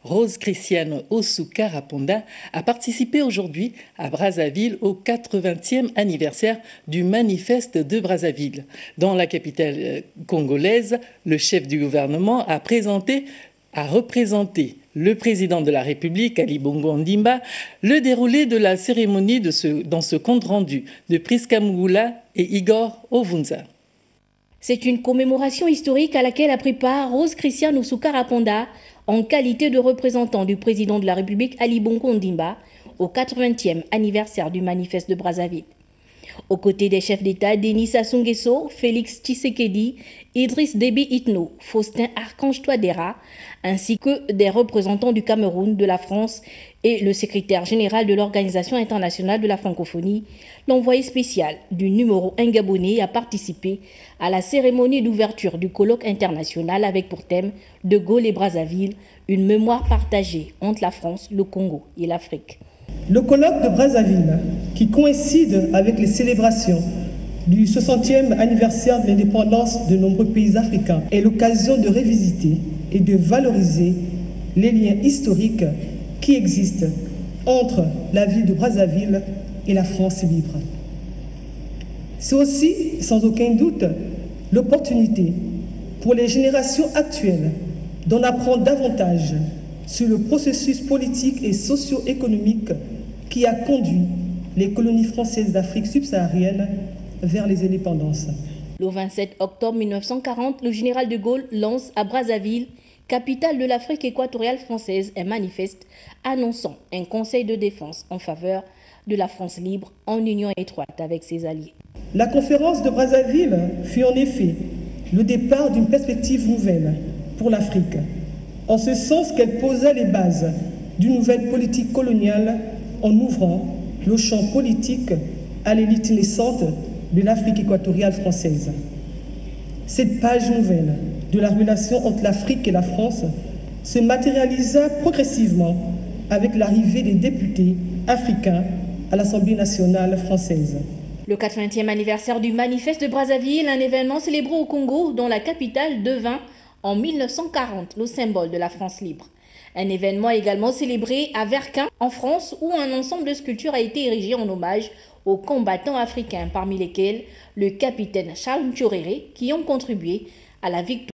Rose Christiane Osuka Raponda a participé aujourd'hui à Brazzaville au 80e anniversaire du Manifeste de Brazzaville. Dans la capitale congolaise, le chef du gouvernement a représenté le président de la République, Ali Bongo Ondimba, le déroulé de la cérémonie dans ce compte-rendu de Priska Mugula et Igor Ovunza. C'est une commémoration historique à laquelle a pris part Rose Christiane Osuka Raponda en qualité de représentant du président de la République Ali Bongo Ondimba au 80e anniversaire du Manifeste de Brazzaville. Aux côtés des chefs d'État Denis Sassou Nguesso, Félix Tshisekedi, Idriss Déby Itno, Faustin Archange Touadéra, ainsi que des représentants du Cameroun, de la France et le secrétaire général de l'Organisation internationale de la francophonie, l'envoyé spécial du numéro 1 gabonais a participé à la cérémonie d'ouverture du colloque international avec pour thème De Gaulle et Brazzaville, une mémoire partagée entre la France, le Congo et l'Afrique. Le colloque de Brazzaville, qui coïncide avec les célébrations du 60e anniversaire de l'indépendance de nombreux pays africains, est l'occasion de revisiter et de valoriser les liens historiques qui existent entre la ville de Brazzaville et la France libre. C'est aussi, sans aucun doute, l'opportunité pour les générations actuelles d'en apprendre davantage sur le processus politique et socio-économique qui a conduit les colonies françaises d'Afrique subsaharienne vers les indépendances. Le 27 octobre 1940, le général de Gaulle lance à Brazzaville, capitale de l'Afrique équatoriale française, un manifeste annonçant un conseil de défense en faveur de la France libre en union étroite avec ses alliés. La conférence de Brazzaville fut en effet le départ d'une perspective nouvelle pour l'Afrique, en ce sens qu'elle posait les bases d'une nouvelle politique coloniale en ouvrant le champ politique à l'élite naissante de l'Afrique équatoriale française. Cette page nouvelle de la relation entre l'Afrique et la France se matérialisa progressivement avec l'arrivée des députés africains à l'Assemblée nationale française. Le 80e anniversaire du Manifeste de Brazzaville, un événement célébré au Congo dont la capitale devint en 1940 le symbole de la France libre. Un événement également célébré à Verquins, en France, où un ensemble de sculptures a été érigé en hommage aux combattants africains, parmi lesquels le capitaine Charles Ntchoréré, qui ont contribué à la victoire.